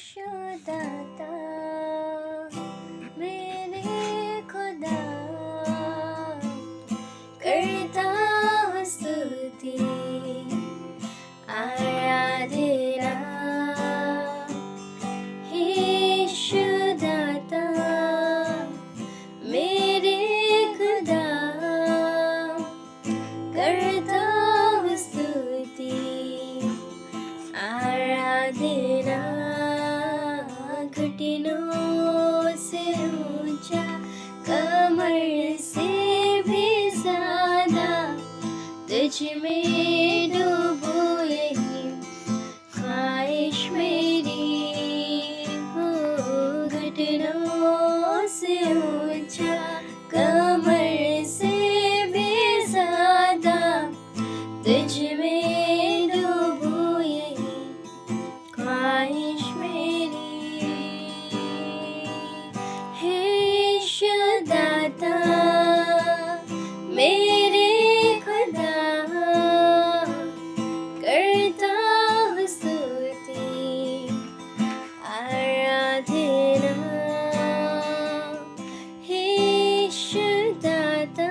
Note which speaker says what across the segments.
Speaker 1: दाता मेरे खुदा, करता हूँ स्तुति आराधना। यीशु दाता मेरे खुदा, करता हूँ स्तुति आराधना। घुटनों से ऊंचा, कमर से भी ज्यादा तुझ में डूबूं, यही ख्वाहिश मेरी हो। घुटनों से ऊंचा, कमर से भी ज्यादा तुझ में डूबूं, यही ख्वाहिश मेरी। हे यीशु दाता मेरे खुदा, करता हूँ स्तुति आराधना। हे यीशु दाता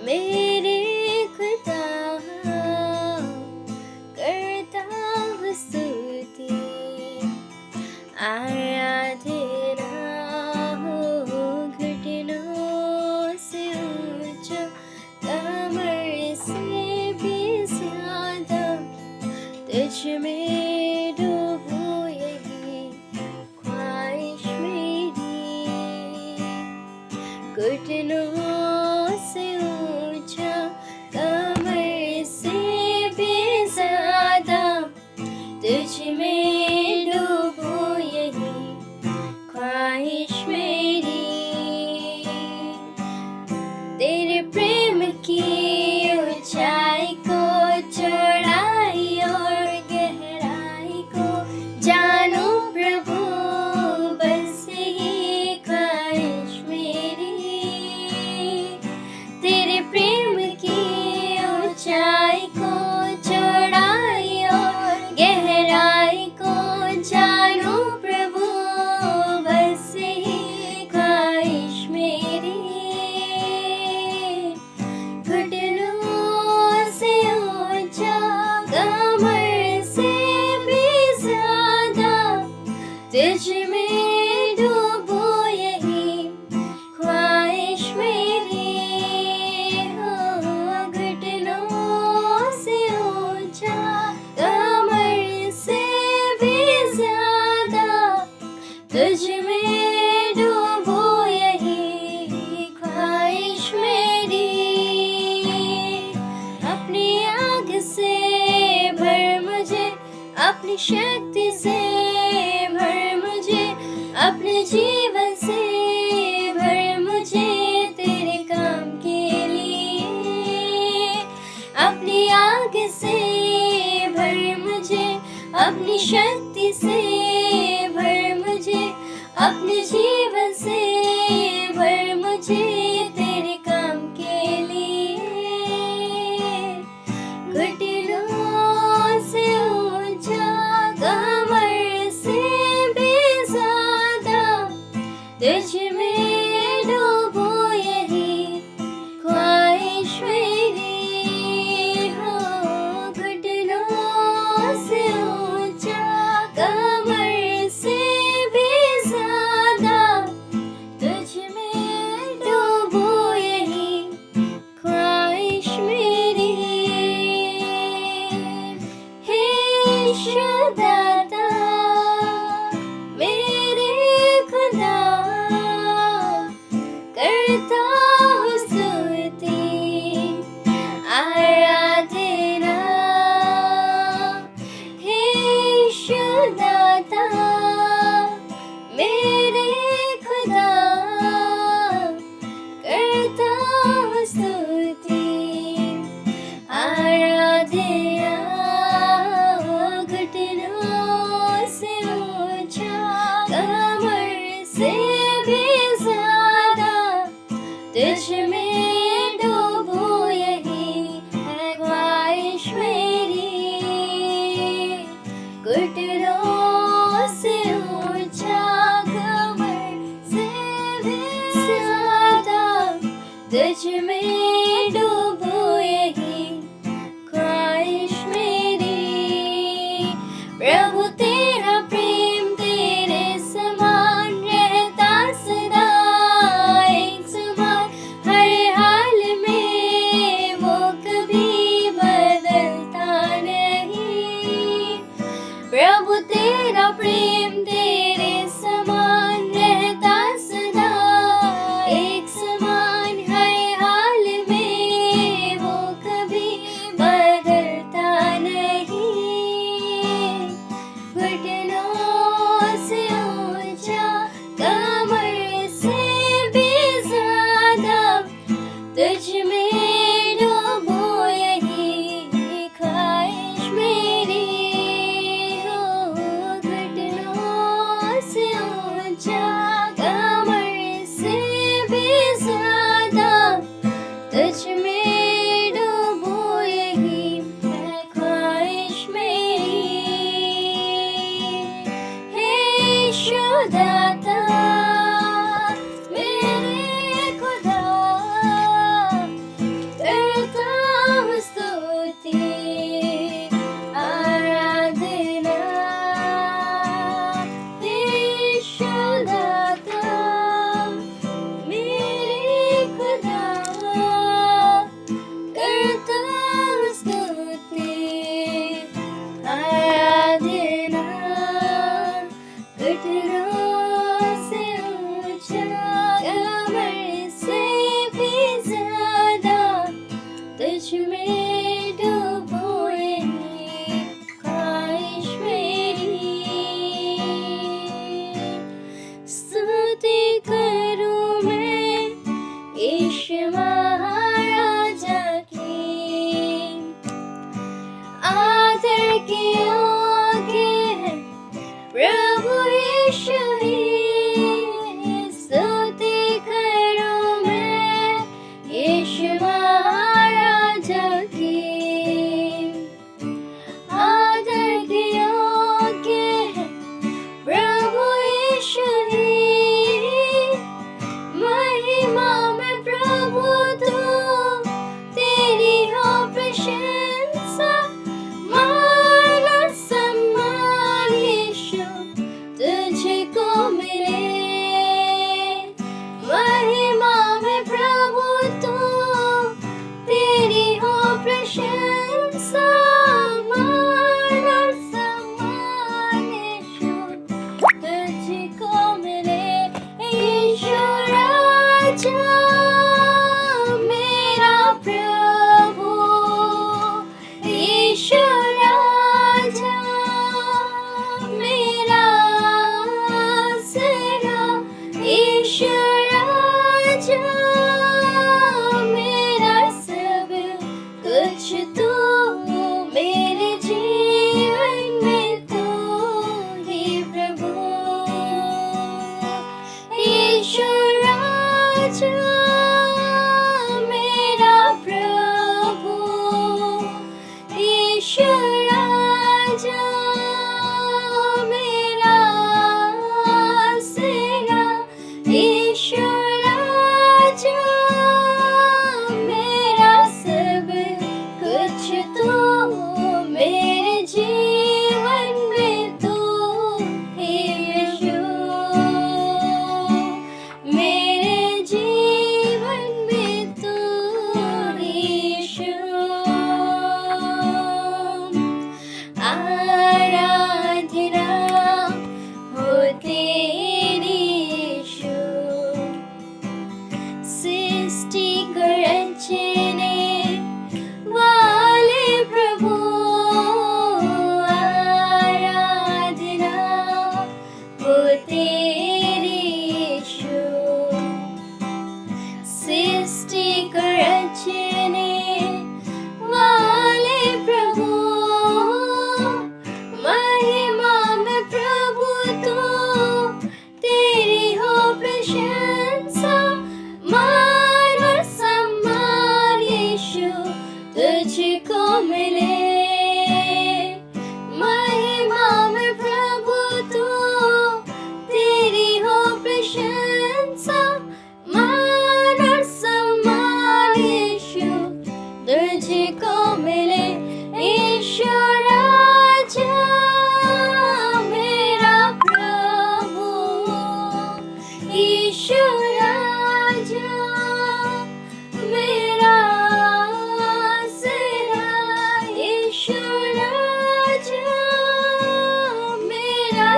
Speaker 1: मेरे खुदा, करता हूँ स्तुति आराधना। हो घुटनों से ऊंचा, कमर से भी ज्यादा तुझ में डूबूं, यही ख्वाहिश मेरी। घुटनों से ऊंचा, कमर से भी ज्यादा तुझ में डूबूं, यही ख्वाहिश मेरी। तेरे प्रेम की ऊंचाई को, चौड़ाई और गहराई को जानूं प्रभु, बस यही ख्वाहिश मेरी। तेरे प्रेम की ऊंचाई को, चौड़ाई और गहराई को जानूं प्रभु, बस यही ख्वाहिश मेरी। घुटनों से ऊंचा, कमर से भी ज्यादा तुझ में डूबूं, यही ख्वाहिश मेरी हो। घुटनों से ऊंचा, कमर से भी ज्यादा तुझ में डूबूं, यही ख्वाहिश मेरी। अपनी आग से भर मुझे, अपनी शक्ति से भर मुझे, अपने जीवन से भर मुझे तेरे काम के लिए। अपनी आग से भर मुझे, अपनी शक्ति से भर मुझे, अपने जीवन से भर मुझे तेरे काम के लिए। घुटनों से ऊंचा, कमर से भी ज्यादा तुझ में डूबूं, यही ख्वाहिश मेरी हो। घुटनों से ऊंचा, कमर से भी ज्यादा तुझ में डूबूं, यही ख्वाहिश मेरी। हे यीशु दाता मेरे खुदा, करता हूँ स्तुति आराधना। हे यीशु दाता मेरे खुदा, करता हूँ स्तुति आराधना। घुटनों से ऊंचा, कमर से भी ज्यादा तुझ में डूबूं, यही है ख्वाहिश मेरी। घुटनों प्रेम तेरे समान रहता सदा, एक समान हर हाल में, वो कभी बदलता नहीं। घुटनों से ऊंचा, कमर से भी ज्यादा, तुझ में डूबो यही ख्वाहिश मेरी हो। घुटनों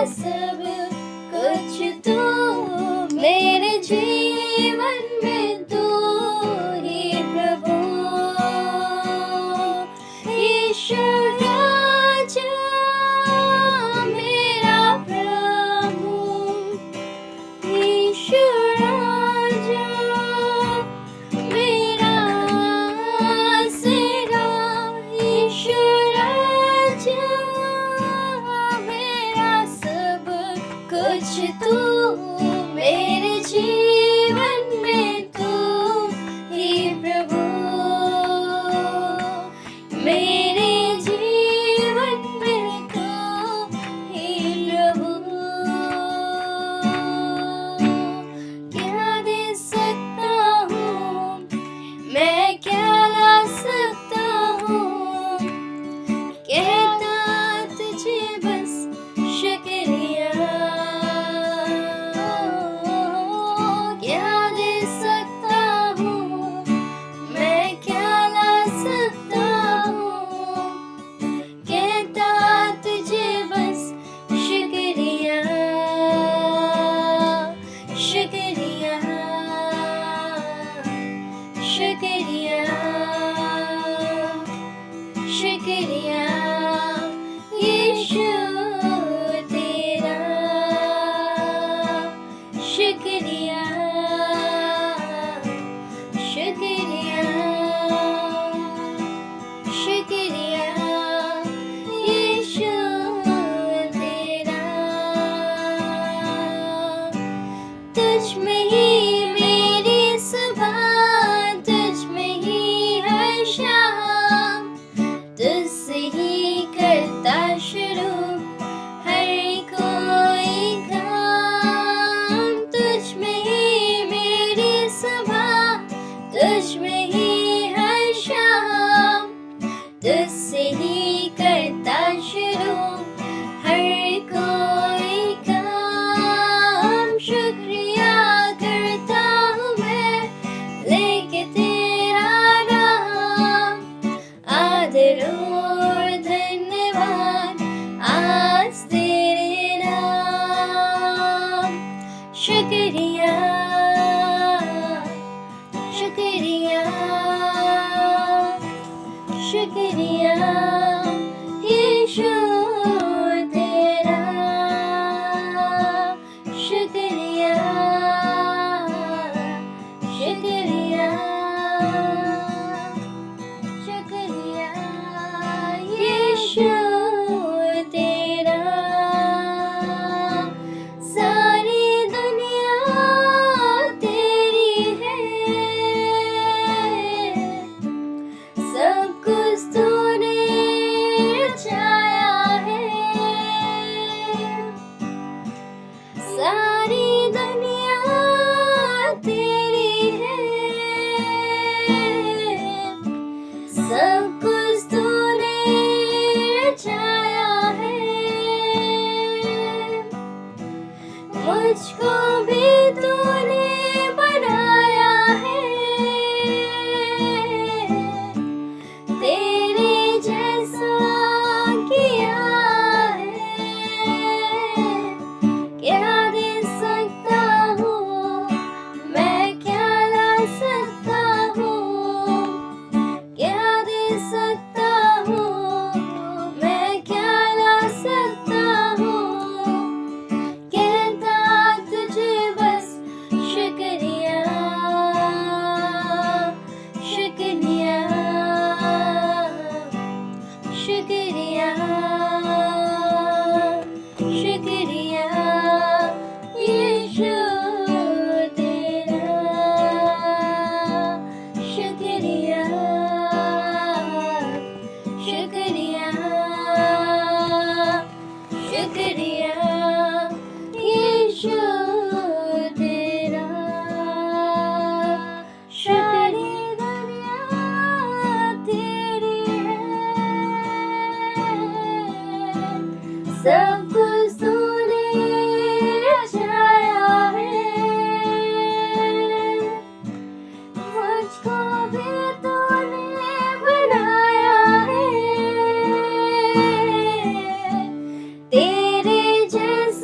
Speaker 1: सब कुछ तू, मेरे जीवन में तू ही प्रभु। यीशु राजा मेरा प्रभु, यीशु राजा मेरा आसरा, यीशु राजा मेरा सब कुछ तू, मेरे जीवन में तू ही प्रभु, मेरे जीवन में तू ही प्रभु। क्या दे सकता हूँ मैं, क्या ला सकता हूँ, कहता तुझे बस शुक्रिया। क्या दे सकता हूँ मैं, क्या ला सकता हूँ, कहता तुझे बस शुक्रिया, शुक्रिया, शुक्रिया, शुक्रिया यीशु तेरा, शुक्रिया, शुक्रिया, शुक्रिया यीशु तेरा। तुझ में ही मेरी सुबह, तुझ में ही हर शाम, तुझसे ही करता शुरू हर कोई काम। तुझ में ही मेरी सुबह, तुझ में ही हर शाम, तुझसे ही करता शुरू हर कोई काम। शुक्रिया करता हूँ मैं लेके तेरा नाम, आदर और धन्यवाद आज तेरे नाम। शुक्रिया, शुक्रिया, शुक्रिया यीशु तेरा, शुक्रिया, शुक्रिया, शुक्रिया यीशु तेरा। सारी दुनिया तेरी है, सब कुछ तूने रचाया है। सारी दुनिया तेरी है, सब कुछ तूने रचाया है। मुझको भी तूने बनाया है, तेरे जैसा किया है। क्या दे सकता हूँ मैं, क्या ला सकता हूँ, क्या दे सकता हूँ मैं, क्या ला सकता हूँ, कहता तुझे बस शुक्रिया, शुक्रिया, शुक्रिया, शुक्रिया यीशु तेरा, शुक्रिया, शुक्रिया, शुक्रिया यीशु तेरा। सारी दुनिया तेरी है, सब कुछ तूने रचाया है। मुझको भी तूने बनाया है, तेरे जैसा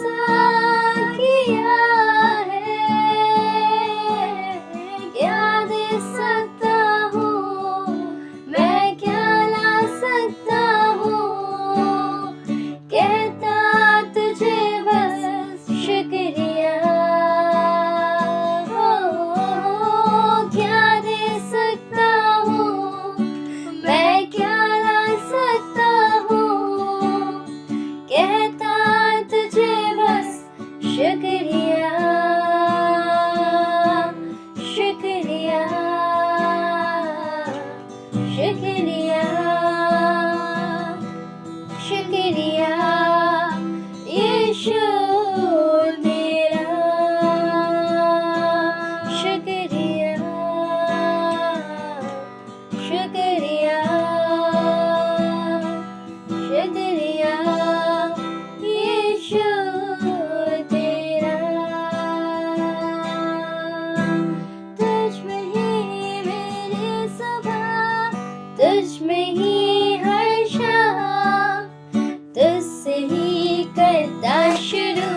Speaker 1: करता शुरू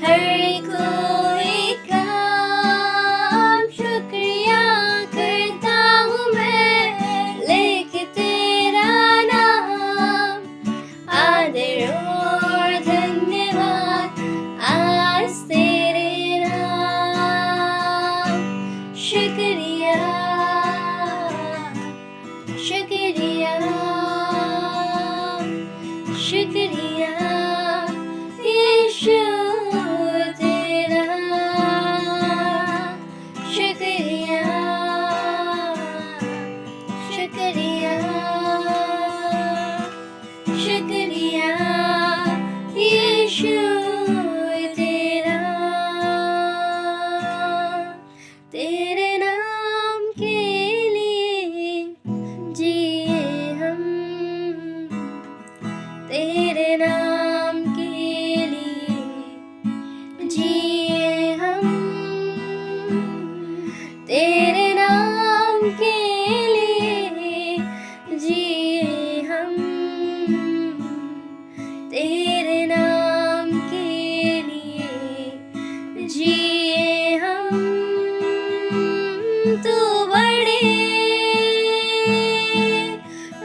Speaker 1: हर कोई काम। शुक्रिया करता हूँ मैं लेके तेरा नाम। आदर और धन्यवाद आज तेरे नाम। शुक्रिया शुक्रिया शुक्रिया यीशु तेरा। शुक्रिया शुक्रिया शुक्रिया यीशु तेरा। तेरे नाम के लिए जिए हम, तेरे नाम के लिए जिए हम। तेरे नाम के लिए जिए हम। तेरे नाम के लिए जिए हम। तू बड़े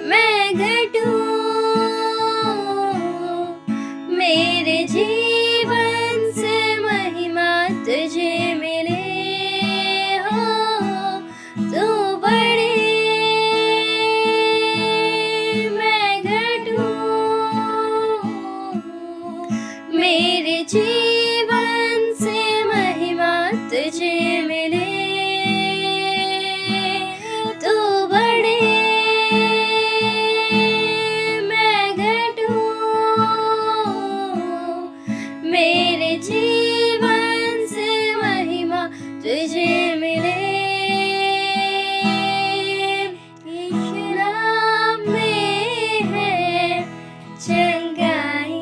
Speaker 1: मैं घटूं, मेरे जीवन से महिमा तुझे मिले हो। तू बड़े मैं घटूं, मेरे जीवन से महिमा तुझे मिले। तू बड़े मैं घटूं, मेरे जीवन से महिमा तुझे मिले। यीशु नाम में है चंगाई,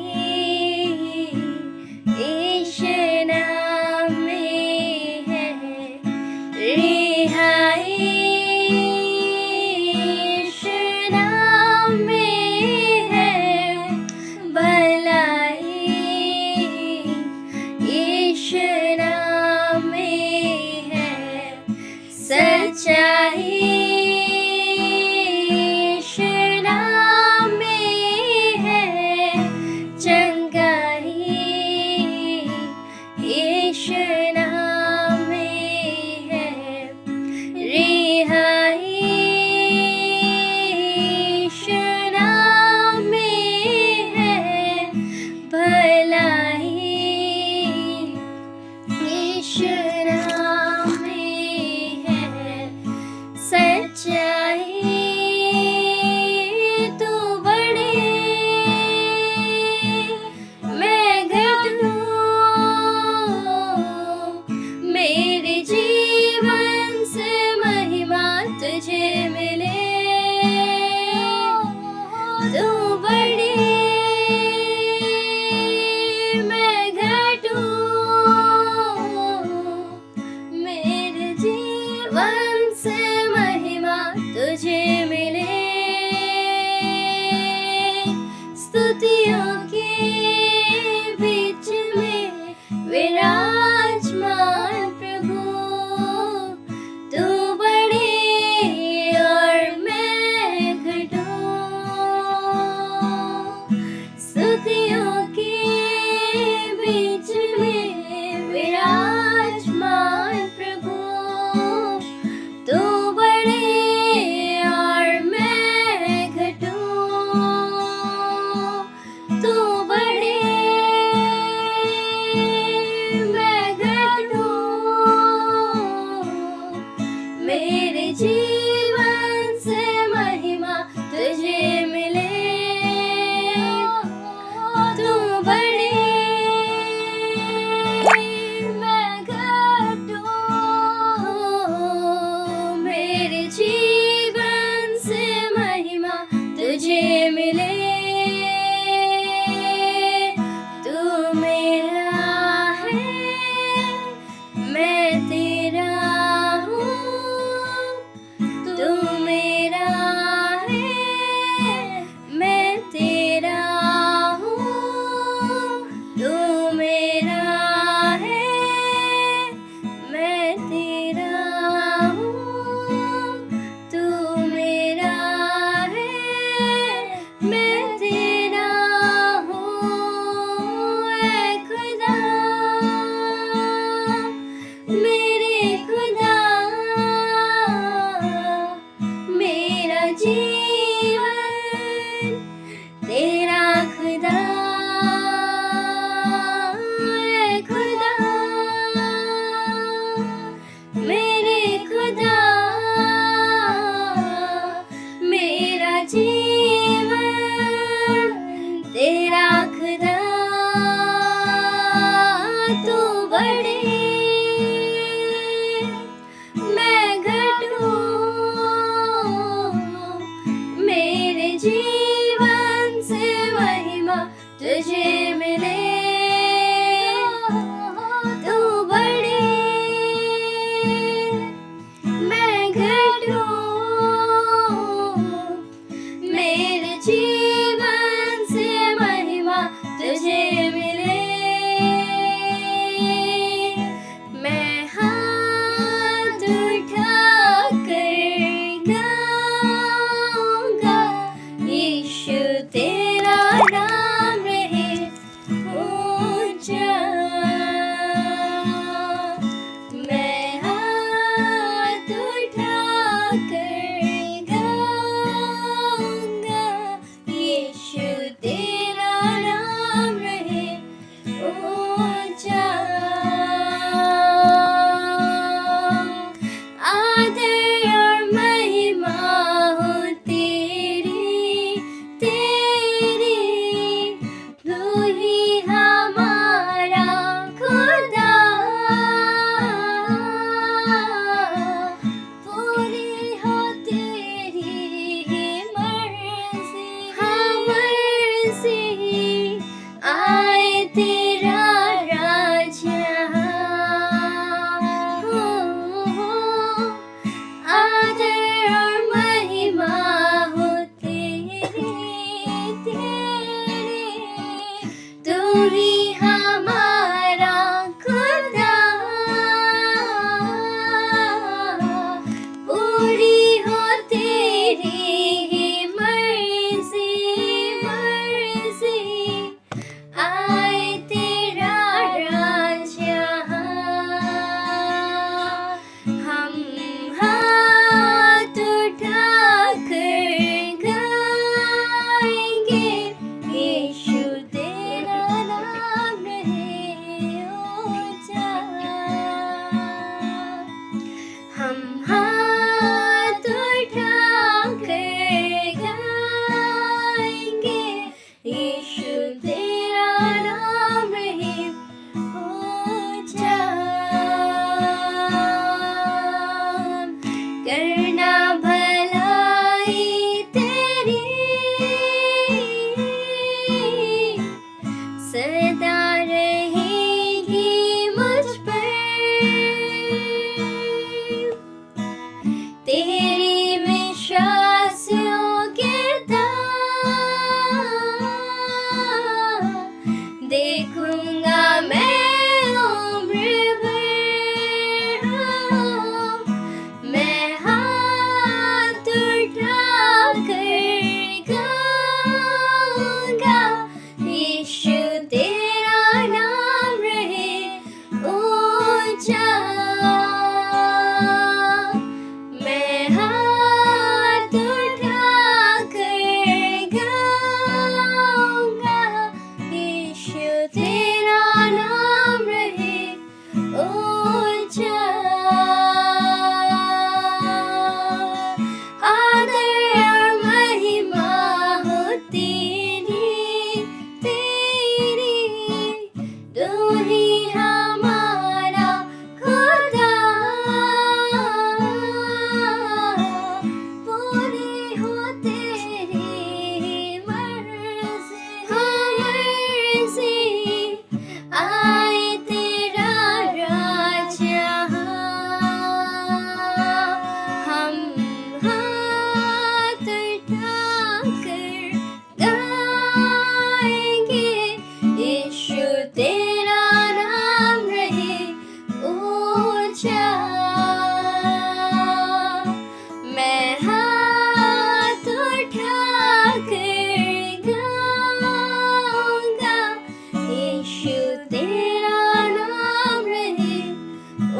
Speaker 1: यीशु नाम में है रिहाई। यीशु नाम में है भलाई, यीशु नाम में है सच्चाई। यीशु नाम में है चंगाई, यीशु नाम में है रिहाई। यीशु नाम में है देखूंगा मैं उम्र भर, मैं हाथ उठा कर गाऊंगा, यीशु तेरा नाम रहे ऊंचा। मैं हाथ उठा कर गाऊंगा, यीशु तेरा नाम रहे ऊंचा। आदर और महिमा हो तेरी, तेरी, तू ही हमारा खुदा। पूरी हो तेरी मर्जी, आए तेरा राज यहाँ। हम हाथ उठाकर गाएंगे, यीशु तेरा नाम रहे ऊंचा। मैं हाथ उठाकर गाऊंगा, यीशु तेरा नाम रहे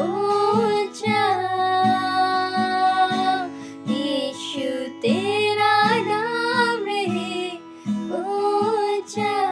Speaker 1: ऊंचा। यीशु तेरा नाम रहे ऊंचा।